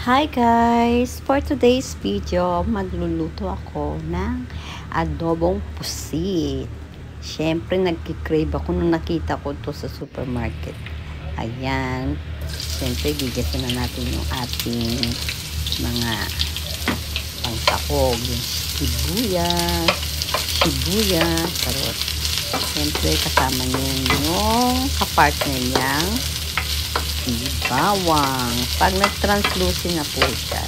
Hi guys! For today's video, magluluto ako ng adobong pusit. Siyempre, nagkikrave ako nung nakita ko to sa supermarket. Ayan. Siyempre, gigisan na natin yung ating mga pangsahog. Yung sibuyas, karot. Siyempre, kasama niya yung kapartner niyang bawang. Pag nag-translucent na po siya,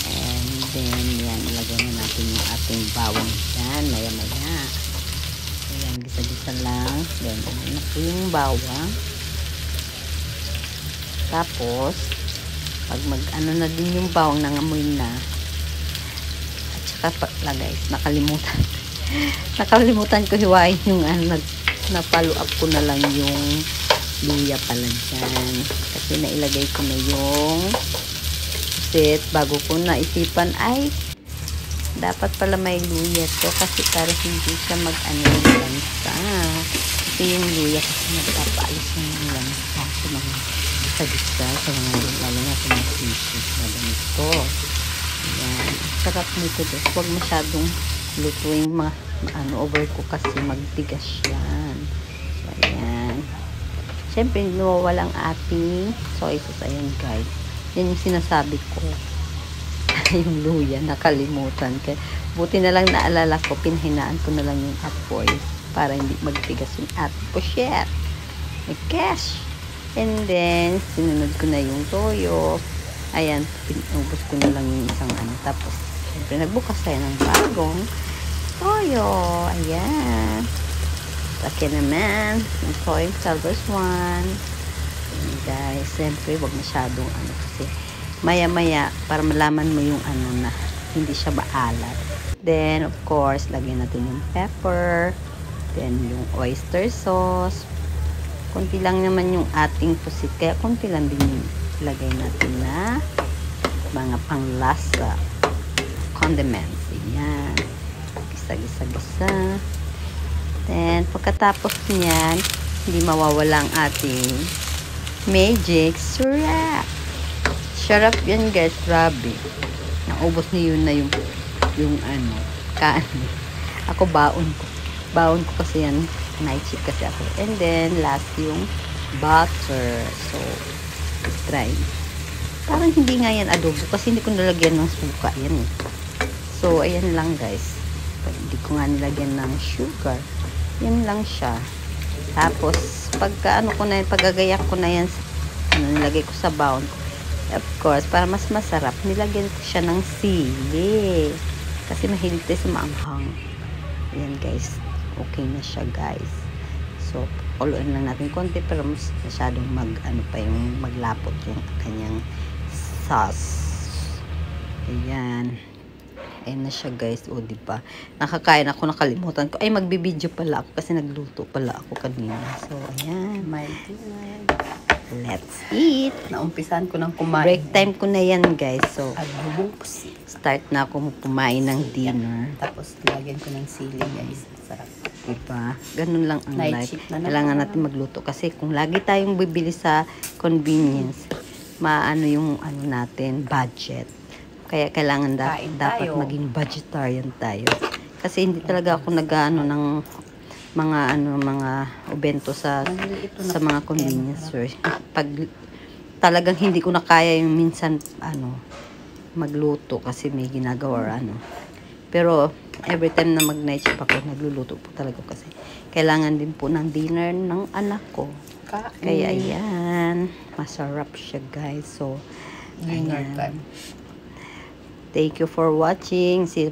and then yan, ilagay na natin yung ating bawang dyan, maya-maya. Ayan, gisa-gisa lang. Then, ano po yung bawang. Tapos, pag mag-ano na din yung bawang, nangamoy na. At saka pala guys, nakalimutan ko hiwain yung na-follow up ko na lang yung luya pala dyan. Kasi nailagay ko na yung pusit bago ko naisipan ay dapat pala may luya to kasi para hindi siya mag-ano yung lansa. Kasi yung luya kasi nagpapaalis ng lansa sa mga isa-isa sa mga lalo na sa mga fishes na ganito. Ayan. Sarap nito guys. Huwag masyadong lutuin overcook kasi magtigas yan. So, ayan. Siyempre, walang ating soy sauce. Ayan, guys. Yan yung sinasabi ko. Yung luya, nakalimutan. Kaya, buti na lang naalala ko, pinhinaan ko na lang yung apoy para hindi magtigas yung ating puset. May cash. And then, sinunod ko na yung toyo. Ayan, pinubos ko na lang yung isang Tapos, siyempre, nagbukas tayo ng bagong toyo. Ayan. Laki naman yung soy salvers one. And guys, siyempre wag masyadong kasi maya-maya para malaman mo yung na hindi siya maalat. Then of course, lagyan natin yung pepper, then yung oyster sauce. Konti lang naman yung ating pusit, kaya konti lang din yung ilagay natin na mga panglasa condiments. Ayan, gisa-gisa-gisa. Then, pagkatapos niyan, hindi mawawala ang ating magic syrup. Syrup yan guys, grabe. Naubos niyo yun na yung kanin. Ako baon ko. Baon ko kasi yan, night shift kasi ako. And then, last yung butter. So, try. Parang hindi nga yan adobo kasi hindi ko nalagyan ng suka. Yan eh. So, ayan lang guys. Hindi ko nga nilagyan ng sugar. Yan lang siya. Tapos, pagagayak ko na yan, nilagay ko sa bowl. Of course, para mas masarap, nilagyan ko siya ng sili. Kasi mahilig tayo sa maanghang. Yan guys. Okay na siya guys. So, kuluin lang natin konti, pero mas masyadong maglapot yung kanyang sauce. Ayan. Ayan na siya guys. O diba? Nakakain ako, nakalimutan ko. Ay, magbibideo pala ako kasi nagluto pala ako kanina. So, ayan. My dinner. Let's eat. Naumpisan ko ng kumain. Break time ko na yan guys. So, start na ako kumain ng dinner. Tapos, lagyan ko ng sili guys. Sarap. Diba? Ganun lang ang life. Kailangan natin magluto. Kasi kung lagi tayong bibili sa convenience, maano yung natin, budget. Kaya kailangan dapat maging vegetarian tayo. Kasi hindi talaga ako nag-ano ng mga ubento sa mga convenience stores. Pag talagang hindi ko na kaya yung minsan magluto kasi may ginagawa Pero every time na mag-night shift ako, nagluluto po talaga kasi kailangan din po ng dinner ng anak ko. Kaya ayan, masarap siya guys. So, dinner time. Thank you for watching. See